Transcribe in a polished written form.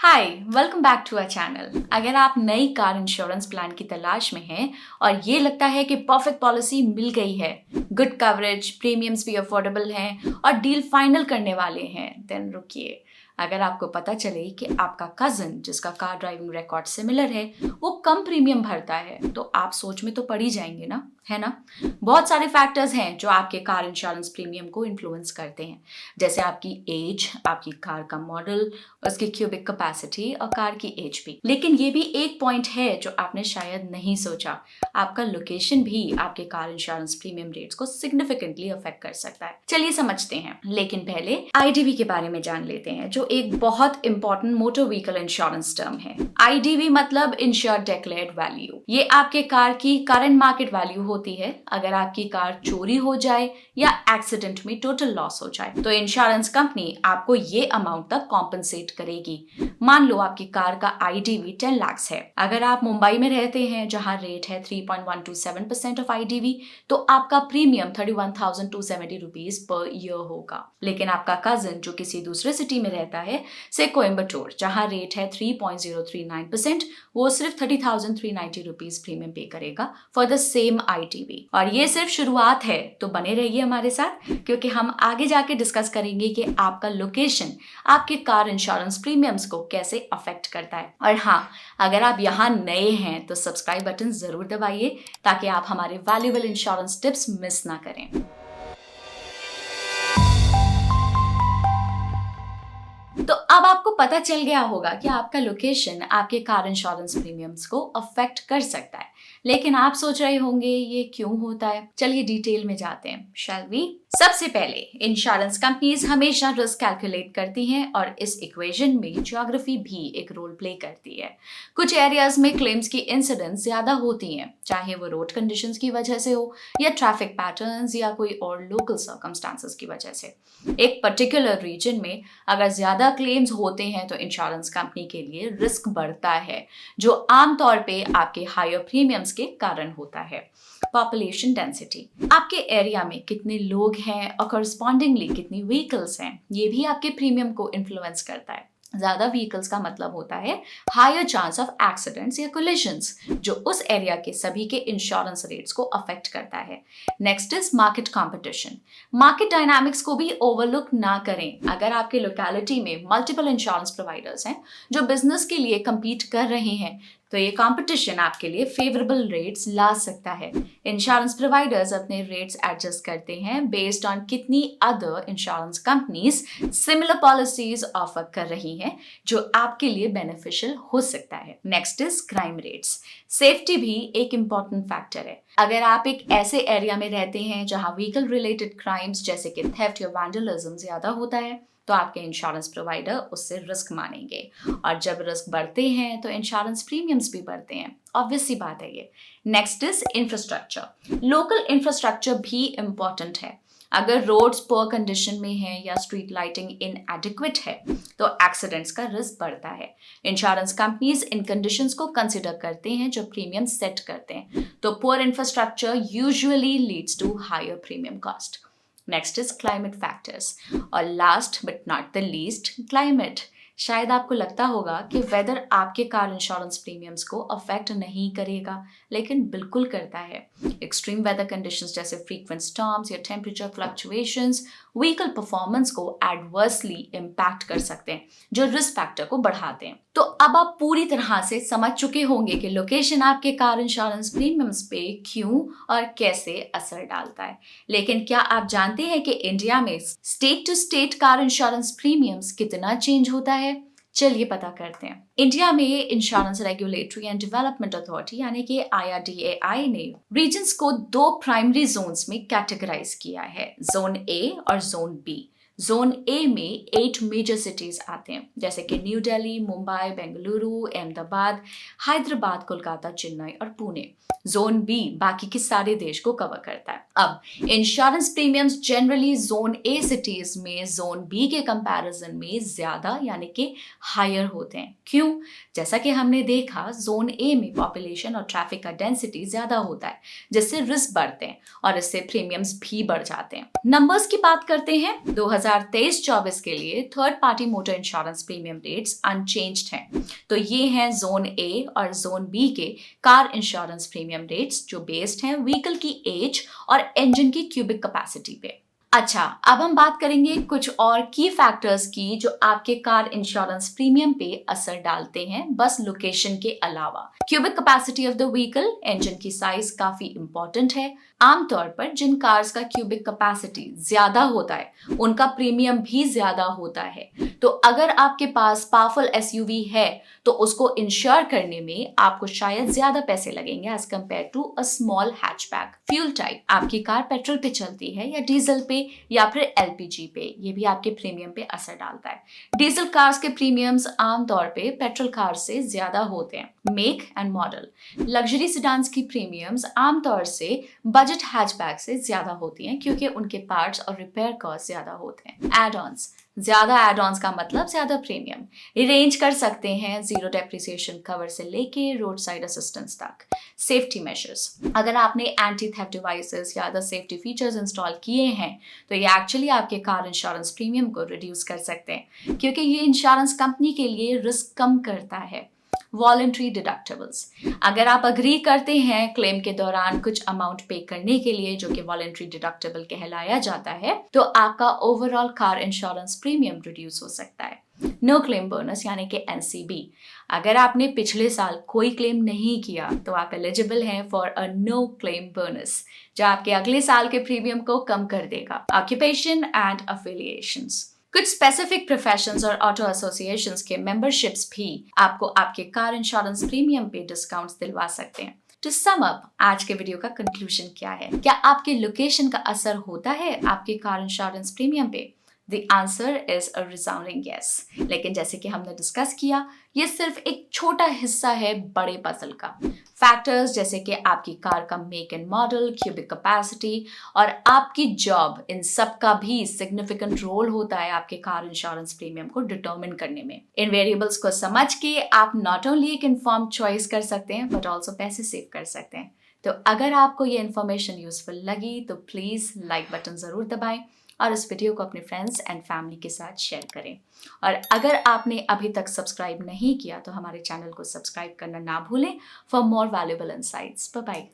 Hi, welcome back to our channel. अगर आप नई कार इंश्योरेंस प्लान की तलाश में हैं और ये लगता है कि परफेक्ट पॉलिसी मिल गई है, गुड कवरेज, प्रीमियम्स भी अफोर्डेबल हैं और डील फाइनल करने वाले हैं, देन रुकिए। अगर आपको पता चले कि आपका कजिन जिसका कार ड्राइविंग रिकॉर्ड सिमिलर है वो कम प्रीमियम भरता है तो आप सोच में तो पड़ ही जाएंगे ना, है ना। बहुत सारे फैक्टर्स हैं जो आपके कार इंश्योरेंस प्रीमियम को इन्फ्लुएंस करते हैं, जैसे आपकी एज, आपकी कार का मॉडल, उसकी क्यूबिक कैपेसिटी और कार की एज भी। लेकिन ये भी एक पॉइंट है जो आपने शायद नहीं सोचा, आपका लोकेशन भी आपके कार इंश्योरेंस प्रीमियम रेट्स को सिग्निफिकेंटली अफेक्ट कर सकता है। चलिए समझते हैं, लेकिन पहले आईडीवी के बारे में जान लेते हैं, जो एक बहुत important motor vehicle insurance term है। आईडीवी मतलब इंश्योर्ड डिक्लेयर्ड वैल्यू। ये आपके कार की करंट मार्केट वैल्यू होती है। अगर आपकी कार चोरी हो जाए या एक्सीडेंट में टोटल लॉस हो जाए तो इंश्योरेंस कंपनी आपको ये अमाउंट तक कॉम्पनसेट करेगी। मान लो आपकी कार का आईडीवी 10 लाख है। अगर आप मुंबई में रहते हैं जहां रेट है 3.127% ऑफ आईडीवी, तो आपका प्रीमियम 31,270 रुपीज पर ईयर होगा। लेकिन आपका कजिन जो किसी दूसरे सिटी में रहता है, से कोयम्बटूर, जहां रेट है 3.039%, वो सिर्फ 30,390 रुपीज प्रीमियम पे करेगा फॉर द सेम आईडीवी। और ये सिर्फ शुरुआत है, तो बने रहिए हमारे साथ, क्योंकि हम आगे जाके डिस्कस करेंगे कि आपका लोकेशन आपके कार इंश्योरेंस प्रीमियम्स को कैसे अफेक्ट करता है। और हाँ, अगर आप यहाँ नए हैं तो सब्सक्राइब बटन जरूर दबाइए ताकि आप हमारे वैल्यूएबल इंश्योरेंस टिप्स मिस ना करें। तो अब आपको पता चल गया होगा कि आपका लोकेशन आपके कार इंश्योरेंस प्रीमियम्स को अफेक्ट कर सकता है। लेकिन आप सोच रहे होंगे ये क्यों होता है। चलिए डिटेल में जाते हैं, शैल वी। सबसे पहले इंश्योरेंस कंपनीज हमेशा रिस्क कैलकुलेट करती हैं और इस इक्वेशन में ज्योग्राफी भी एक रोल प्ले करती है। कुछ एरियाज में क्लेम्स की इंसिडेंस ज्यादा होती हैं, चाहे वो रोड कंडीशंस की वजह से हो या ट्रैफिक पैटर्न्स या कोई और लोकल सर्कमस्टांसेस की वजह से। एक पर्टिकुलर रीजन में अगर ज्यादा क्लेम्स होते हैं तो इंश्योरेंस कंपनी के लिए रिस्क बढ़ता है, जो आमतौर पे आपके हायर प्रीमियम्स के कारण होता है। पॉपुलेशन डेंसिटी, आपके एरिया में कितने लोग हैं और कॉरस्पॉन्डिंगली कितनी व्हीकल्स हैं, ये भी आपके प्रीमियम को इन्फ्लुएंस करता है। ज्यादा व्हीकल्स का मतलब होता है हायर चांस ऑफ एक्सीडेंट्स या कोलिजन्स, जो उस एरिया के सभी के इंश्योरेंस रेट्स को अफेक्ट करता है। Next is market competition. Market dynamics को भी ओवरलुक ना करें। अगर आपके लोकेलिटी में मल्टीपल इंश्योरेंस प्रोवाइडर्स हैं जो बिजनेस के लिए compete कर रहे हैं, तो ये कंपटीशन आपके लिए फेवरेबल रेट्स ला सकता है। इंश्योरेंस प्रोवाइडर्स अपने रेट्स एडजस्ट करते हैं बेस्ड ऑन कितनी other insurance companies similar policies offer कर रही हैं, जो आपके लिए बेनिफिशियल हो सकता है। Next is crime rates. Safety भी एक इंपॉर्टेंट फैक्टर है। अगर आप एक ऐसे एरिया में रहते हैं जहां व्हीकल रिलेटेड क्राइम्स जैसे कि थेफ्ट या वैंडलिज्म ज्यादा होता है, तो आपके इंश्योरेंस प्रोवाइडर उससे रिस्क मानेंगे। और जब रिस्क बढ़ते हैं तो इंश्योरेंस प्रीमियम्स भी बढ़ते हैं, ऑब्वियस सी बात है ये। Next is infrastructure. Local infrastructure भी इंपॉर्टेंट है। अगर रोड्स पुअर कंडीशन में है या स्ट्रीट लाइटिंग इनएडिक्वेट है तो एक्सीडेंट्स का रिस्क बढ़ता है। इंश्योरेंस कंपनीज इन कंडीशंस को कंसिडर करते हैं जब प्रीमियम सेट करते हैं, तो poor infrastructure usually leads to higher premium cost. Next is climate factors, और last but not the least, climate. शायद आपको लगता होगा कि वेदर आपके कार इंश्योरेंस प्रीमियम्स को अफेक्ट नहीं करेगा, लेकिन बिल्कुल करता है। एक्सट्रीम वेदर कंडीशंस जैसे फ्रीक्वेंट स्टॉर्म्स या टेम्परेचर फ्लक्चुएशंस व्हीकल परफॉर्मेंस को एडवर्सली इम्पैक्ट कर सकते हैं, जो रिस्क फैक्टर को बढ़ाते हैं। तो अब आप पूरी तरह से समझ चुके होंगे कि लोकेशन आपके कार इंश्योरेंस प्रीमियम्स पे क्यों और कैसे असर डालता है। लेकिन क्या आप जानते हैं कि इंडिया में state to state car insurance premiums कितना चेंज होता है? चलिए पता करते हैं। इंडिया में insurance regulatory and development authority यानी कि IRDAI ने रीजन्स को दो प्राइमरी जोन्स में कैटेगराइज किया है, जोन ए और जोन बी। जोन ए में 8 मेजर सिटीज आते हैं, जैसे कि न्यू दिल्ली, मुंबई, बेंगलुरु, अहमदाबाद, हैदराबाद, कोलकाता, चेन्नई और पुणे। जोन बी बाकी के सारे देश को कवर करता है। अब insurance premiums generally zone A cities में जोन बी के कंपैरिजन में ज्यादा यानी कि हायर होते हैं। क्यों? जैसा कि हमने देखा, जोन ए में पॉपुलेशन और ट्रैफिक का डेंसिटी ज्यादा होता है, जिससे रिस्क बढ़ते हैं और इससे प्रीमियम्स भी बढ़ जाते हैं। नंबर्स की बात करते हैं। 2000 2023-24 के लिए third party motor insurance premium rates unchanged हैं। तो ये हैं जोन ए और जोन बी के कार इंश्योरेंस प्रीमियम रेट्स, जो बेस्ड हैं व्हीकल की एज और इंजन की क्यूबिक कैपेसिटी पे। अच्छा, अब हम बात करेंगे कुछ और की फैक्टर्स की जो आपके कार इंश्योरेंस प्रीमियम पे असर डालते हैं, बस लोकेशन के अलावा। Cubic capacity of the vehicle, engine की साइज काफी इंपॉर्टेंट है। आमतौर पर जिन कार्स का क्यूबिक कैपेसिटी ज्यादा होता है उनका प्रीमियम भी ज्यादा होता है। तो अगर आपके पास पावरफुल एसयूवी है तो उसको इंश्योर करने में आपको शायद ज्यादा पैसे लगेंगे as compare to a small hatchback. Fuel type, आपकी कार पेट्रोल पे चलती है या डीजल पे या फिर एलपीजी पे, ये भी आपके प्रीमियम पे असर डालता है। डीजल कार्स के प्रीमियम्स आमतौर पे पेट्रोल कार से ज्यादा होते हैं। Make and model, luxury sedans की प्रीमियम्स आमतौर से बजट हैचबैक से ज्यादा होती हैं क्योंकि उनके पार्ट्स और रिपेयर कॉस्ट ज्यादा होते हैं। एड ऑन्स, ज्यादा एड ऑन्स का मतलब ज्यादा प्रीमियम। अरेंज कर सकते हैं जीरो डेप्रिसिएशन कवर से लेके रोड साइड असिस्टेंस तक। सेफ्टी मेजर्स, अगर आपने एंटी थेफ्ट डिवाइसेस या अदर सेफ्टी फीचर्स इंस्टॉल किए हैं तो ये एक्चुअली आपके कार इंश्योरेंस प्रीमियम को रिड्यूस कर सकते हैं क्योंकि ये इंश्योरेंस कंपनी के लिए रिस्क कम करता है। वॉलंटरी डिडक्टिबल्स, अगर आप अग्री करते हैं क्लेम के दौरान कुछ अमाउंट पे करने के लिए जो कि वॉलंटरी डिडक्टिबल कहलाया जाता है, तो आपका overall car insurance premium reduce हो सकता है। नो क्लेम बोनस यानी कि एनसीबी, अगर आपने पिछले साल कोई क्लेम नहीं किया तो आप एलिजिबल हैं for a no claim bonus, जो आपके अगले साल के प्रीमियम को कम कर देगा। ऑक्यूपेशन एंड अफिलिएशंस, कुछ स्पेसिफिक प्रोफेशंस और ऑटो एसोसिएशंस के मेंबरशिप्स भी आपको आपके कार इंश्योरेंस प्रीमियम पे डिस्काउंट्स दिलवा सकते हैं। टू सम अप, आज के वीडियो का कंक्लूजन क्या है? क्या आपके लोकेशन का असर होता है आपके कार इंश्योरेंस प्रीमियम पे? The answer is a resounding yes. लेकिन जैसे कि हमने डिस्कस किया, ये सिर्फ एक छोटा हिस्सा है बड़े पजल का। फैक्टर्स जैसे कि आपकी कार का make and model, cubic capacity और आपकी जॉब, इन सब का भी सिग्निफिकेंट रोल होता है आपके कार इंश्योरेंस प्रीमियम को डिटरमिन करने में। इन वेरिएबल्स को समझ के आप नॉट ओनली एक इन्फॉर्म चॉइस कर सकते हैं बट ऑल्सो पैसे सेव कर सकते हैं। तो अगर आपको ये इन्फॉर्मेशन यूजफुल लगी तो प्लीज लाइक बटन जरूर दबाएं और इस वीडियो को अपने फ्रेंड्स एंड फैमिली के साथ शेयर करें। और अगर आपने अभी तक सब्सक्राइब नहीं किया तो हमारे चैनल को सब्सक्राइब करना ना भूलें for more valuable insights. Bye bye.